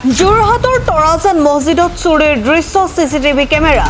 যোৰহাটৰ তৰাজান মছজিদত চুৰিৰ দৃশ্য চিচিটিভি কেমেৰা।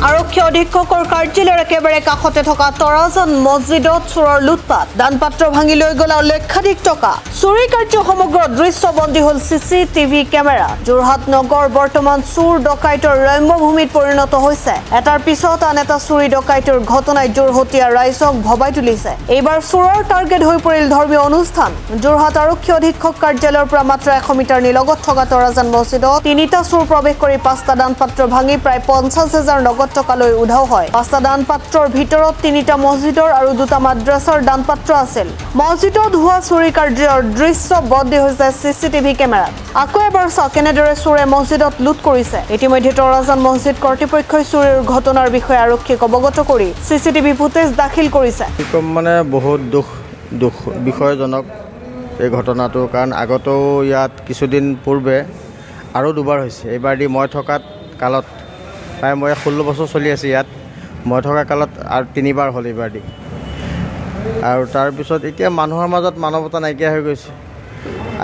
আৰক্ষী অধীক্ষকৰ কাৰ্যালয়ৰ একেবাৰে কাষতে থকা তৰাজান মছজিদত চোৰৰ লুটপাট, দানপাত্ৰ ভাঙি লৈ গ'লা লক্ষাধিক টকা। চুৰি কাৰ্য সমগ্ৰ দৃশ্যবন্দী হ'ল চিচিটিভি কেমেৰা। যোৰহাট নগৰ বৰ্তমান চুৰ ডকাইতৰ ৰম্যভূমিত পৰিণত হৈছে। এটাৰ পিছত আন এটা চুৰি ডকাইতৰ ঘটনাই যোৰহটীয়া ৰাইজক ভবাই তুলিছে। এইবাৰ চোৰৰ টাৰ্গেট হৈ পৰিল ধৰ্মীয় অনুষ্ঠান। যোৰহাট আৰক্ষী অধীক্ষক কাৰ্যালয়ৰ পৰা মাত্ৰ 100 মিটাৰ নিলগত থকা তৰাজান মছজিদত 3টা চোৰ প্ৰৱেশ কৰি 5টা দানপাত্ৰ ভাঙি প্ৰায় 50,000 নগদ টকালৈ উধাও হয়। 5টা দানপাত্ৰৰ ভিতৰত 3টা মছজিদৰ আৰু 2টা মাদ্ৰাছাৰ দানপাত্ৰ আছিল। মছজিদত হোৱা চুৰি কাৰ্যৰ দৃশ্য বন্দী হৈছে চিচিটিভি কেমেৰাত। আকৌ এবাৰ চাওক কেনেদৰে চোৰে মছজিদত লুট কৰিছে। ইতিমধ্যে তৰাজান মছজিদ কৰ্তৃপক্ষই চুৰিৰ ঘটনাৰ বিষয়ে আৰক্ষীক অৱগত কৰি চিচিটিভি ফুটেজ দাখিল কৰিছে। মানে বহুত দুখ বিষয়জনক এই ঘটনাটো, কাৰণ আগতেও ইয়াত কিছুদিন পূৰ্বে আৰু দুবাৰ হৈছে। এইবাৰ দি মই থকাত কালত প্ৰায় মই 16 বছৰ চলি আছে ইয়াত, মই থকা কালত আৰু 3বাৰ হ'ল এইবাৰ দি। আৰু তাৰপিছত এতিয়া মানুহৰ মাজত মানৱতা নাইকিয়া হৈ গৈছে।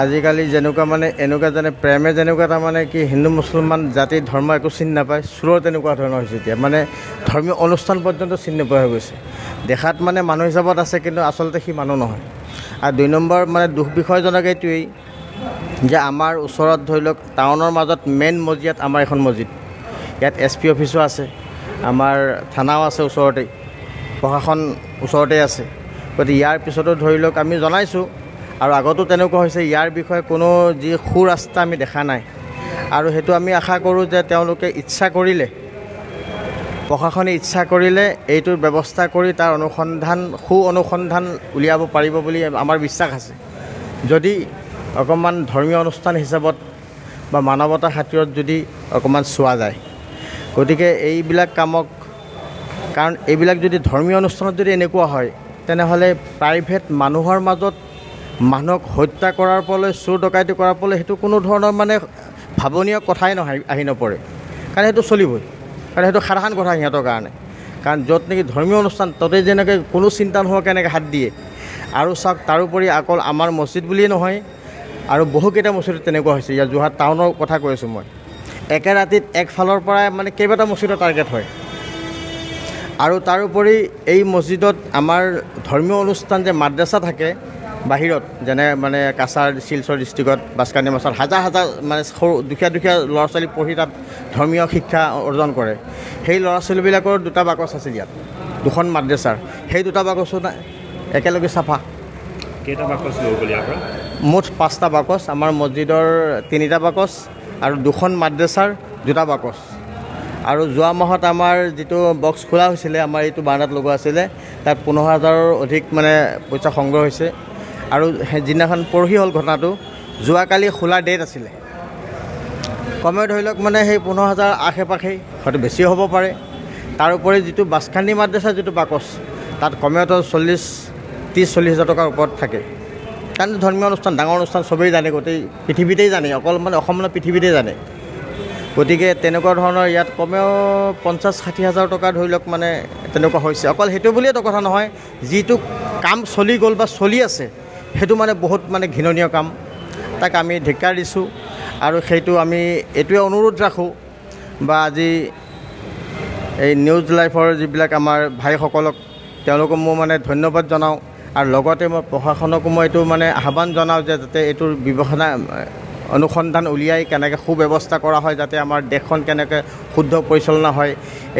আজিকালি যেনেকুৱা মানে এনেকুৱা যেনে প্ৰেমে যেনেকুৱা তাৰমানে কি হিন্দু মুছলমান জাতি ধৰ্ম একো চিনি নাপায়, চোৰৰ তেনেকুৱা ধৰণৰ হৈছে। এতিয়া মানে ধৰ্মীয় অনুষ্ঠান পৰ্যন্ত চিনি নোপোৱা হৈ গৈছে। দেখাত মানে মানুহ হিচাপত আছে, কিন্তু আচলতে সি মানুহ নহয়। আৰু 2 নম্বৰ মানে দুখ বিষয়জনক এইটোৱেই যে আমাৰ ওচৰত ধৰি লওক টাউনৰ মাজত মেইন মছজিদ আমাৰ এখন মছজিদ, ইয়াত SP অফিচো আছে, আমাৰ থানাও আছে ওচৰতেই, প্ৰশাসন ওচৰতেই আছে। গতিকে ইয়াৰ পিছতো ধৰি লওক আমি জনাইছোঁ, আৰু আগতো তেনেকুৱা হৈছে। ইয়াৰ বিষয়ে কোনো যি সুৰাস্তা আমি দেখা নাই, আৰু সেইটো আমি আশা কৰোঁ যে তেওঁলোকে ইচ্ছা কৰিলে, প্ৰশাসনে ইচ্ছা কৰিলে এইটোৰ ব্যৱস্থা কৰি তাৰ অনুসন্ধান উলিয়াব পাৰিব বুলি আমাৰ বিশ্বাস আছে। যদি অকণমান ধৰ্মীয় অনুষ্ঠান হিচাপত বা মানৱতাৰ খাতিৰত যদি অকণমান চোৱা যায়। গতিকে এইবিলাক কামক, কাৰণ এইবিলাক যদি ধৰ্মীয় অনুষ্ঠানত যদি এনেকুৱা হয়, তেনেহ'লে প্ৰাইভেট মানুহৰ মাজত মানুহক হত্যা কৰাৰ পৰলৈ, চোৰ ডকাইতি কৰাৰ পৰলৈ সেইটো কোনো ধৰণৰ মানে ভাৱনীয় কথাই নহয়, আহি নপৰে। কাৰণ সেইটো চলিবই, কাৰণ সেইটো সাধাৰণ কথা সিহঁতৰ কাৰণে। কাৰণ য'ত নেকি ধৰ্মীয় অনুষ্ঠান, তাতে যেনেকৈ কোনো চিন্তা নোহোৱাকৈ এনেকৈ হাত দিয়ে। আৰু চাওক, তাৰোপৰি অকল আমাৰ মছজিদ বুলিয়েই নহয়, আৰু বহুকেইটা মছজিদত তেনেকুৱা হৈছে। ইয়াত যোৰহাট টাউনৰ কথা কৈ আছোঁ মই। একে ৰাতিত একফালৰ পৰাই মানে কেইবাটা মছজিদৰ টাৰ্গেট হয়। আৰু তাৰোপৰি এই মছজিদত আমাৰ ধৰ্মীয় অনুষ্ঠান যে মাদ্ৰাছা থাকে বাহিৰত, যেনে মানে কাছাৰ শিলচৰ ডিষ্ট্ৰিক্টত বাছকানি মাছৰ হাজাৰ মানে সৰু দুখীয়া ল'ৰা ছোৱালী পঢ়ি তাত ধৰ্মীয় শিক্ষা অৰ্জন কৰে। সেই ল'ৰা ছোৱালীবিলাকৰ 2টা বাকচ আছিল ইয়াত, 2খন মাদ্ৰাছাৰ। সেই 2টা বাকচো একেলগে চাফা। কেইটা বাকচ লৈ গ'ল ইয়াৰ পৰা? মুঠ 5টা বাকচ, আমাৰ মছজিদৰ 3টা বাকচ আৰু 2খন মাদ্ৰাছাৰ 2টা বাকচ। আৰু যোৱা মাহত আমাৰ যিটো বক্স খোলা হৈছিলে, আমাৰ এইটো বাৰাণ্ডাত লগোৱা আছিলে, তাত 15,000ৰ অধিক মানে পইচা সংগ্ৰহ হৈছে। আৰু যিদিনাখন পৰহি হ'ল ঘটনাটো, যোৱাকালি খোলা ডেট আছিলে। কমেও ধৰি লওক মানে সেই 15,000 আশে-পাশেই, হয়তো বেছিও হ'ব পাৰে। তাৰোপৰি যিটো বাছখান্দি মাদ্ৰাছাৰ যিটো বাকচ, তাত কমেওতো 30-40 হাজাৰ টকাৰ ওপৰত থাকে। কাৰণ ধৰ্মীয় অনুষ্ঠান, ডাঙৰ অনুষ্ঠান চবেই জানে, গোটেই পৃথিৱীতেই জানে, অকল মানে অসম মানে পৃথিৱীতেই জানে। গতিকে তেনেকুৱা ধৰণৰ ইয়াত কমেও 50-60 হাজাৰ টকা ধৰি লওক মানে তেনেকুৱা হৈছে। অকল সেইটো বুলিয়েতো কথা নহয়, যিটো কাম চলি গ'ল বা চলি আছে, সেইটো মানে বহুত মানে ঘৃণনীয় কাম। তাক আমি ধিক্কাৰ দিছোঁ, আৰু সেইটো আমি এইটোৱে অনুৰোধ ৰাখোঁ, বা আজি এই নিউজ লাইভৰ যিবিলাক আমাৰ ভাইসকলক, তেওঁলোকক মই মানে ধন্যবাদ জনাওঁ। আৰু লগতে মই প্ৰশাসনকো মই এইটো মানে আহ্বান জনাওঁ যে যাতে এইটোৰ অনুসন্ধান উলিয়াই কেনেকৈ সুব্যৱস্থা কৰা হয়, যাতে আমাৰ দেশখন কেনেকৈ শুদ্ধ পৰিচালনা হয়।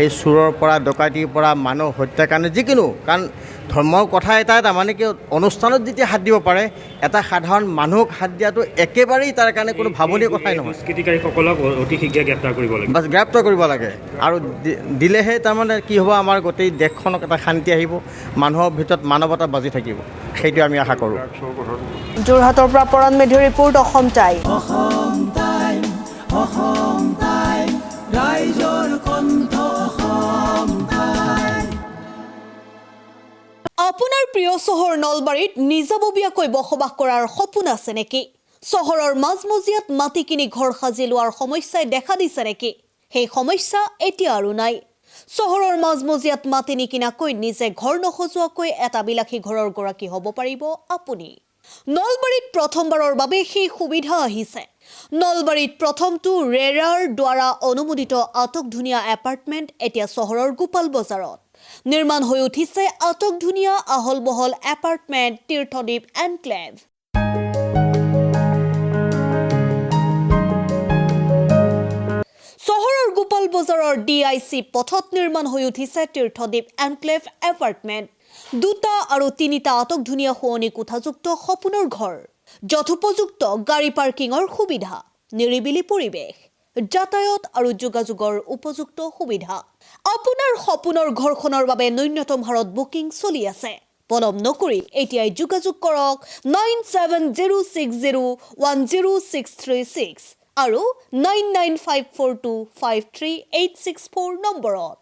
এই চোৰৰ পৰা, ডকাইতিৰ পৰা, মানুহ হত্যাকাণ্ড যিকোনো, কাৰণ ধৰ্মৰ কথা এটা মানে কি, অনুষ্ঠানত যেতিয়া হাত দিব পাৰে, এটা সাধাৰণ মানুহক হাত দিয়াটো একেবাৰেই তাৰ কাৰণে কোনো ভাৱনীয় কথাই নহয়। দুষ্কৃতিকাৰীসকলক অতি শীঘ্ৰে গ্ৰেপ্তাৰ কৰিব লাগে, বাছ গ্ৰেপ্তাৰ কৰিব লাগে। আৰু দিলেহে তাৰমানে কি হ'ব, আমাৰ গোটেই দেশখনক এটা শান্তি আহিব, মানুহৰ ভিতৰত মানৱতা বাজি থাকিব, সেইটো আমি আশা কৰোঁ। যোৰহাটৰ পৰা পৰাণ মেধিৰ ৰিপৰ্ট, অসম টাইম। আপোনাৰ প্ৰিয় চহৰ নলবাৰীত নিজাববীয়াকৈ বসবাস কৰাৰ সপোন আছে নেকি? চহৰৰ মাজমজিয়াত মাটি কিনি ঘৰ সাজি লোৱাৰ সমস্যাই দেখা দিছে নেকি? সেই সমস্যা এতিয়া আৰু নাই। চহৰৰ মাজমজিয়াত মাটি নিকিনাকৈ নিজে ঘৰ নসজোৱাকৈ এটা বিলাসী ঘৰৰ গৰাকী হ'ব পাৰিব আপুনি। নলবাৰীত প্ৰথমবাৰৰ বাবে সেই সুবিধা আহিছে। নলবাৰীত প্ৰথমটো ৰেৰাৰ দ্বাৰা অনুমোদিত আটকধুনীয়া এপাৰ্টমেণ্ট এতিয়া চহৰৰ গোপাল বজাৰত নিৰ্মাণ হৈ উঠিছে। আটকধুনীয়া আহল বহল এপাৰ্টমেণ্ট তীৰ্থদ্বীপ এনক্লেভ। চহৰৰ গোপাল বজাৰৰ DIC পথত নিৰ্মাণ হৈ উঠিছে তীৰ্থদ্বীপ এনক্লেভ এপাৰ্টমেণ্ট। 2টা আৰু 3টা আটকধুনীয়া শোৱনি কোঠাযুক্ত সপোনৰ ঘৰ, যথোপযুক্ত গাড়ী পাৰ্কিঙৰ সুবিধা, নিৰিবিলি পৰিৱেশ, যাতায়াত আৰু যোগাযোগৰ উপযুক্ত সুবিধা। আপোনাৰ সপোনৰ ঘৰখনৰ বাবে ন্যূনতম হাৰত বুকিং চলি আছে। পলম নকৰি এতিয়াই যোগাযোগ কৰক 9706010636 আৰু 9954253864 নম্বৰত।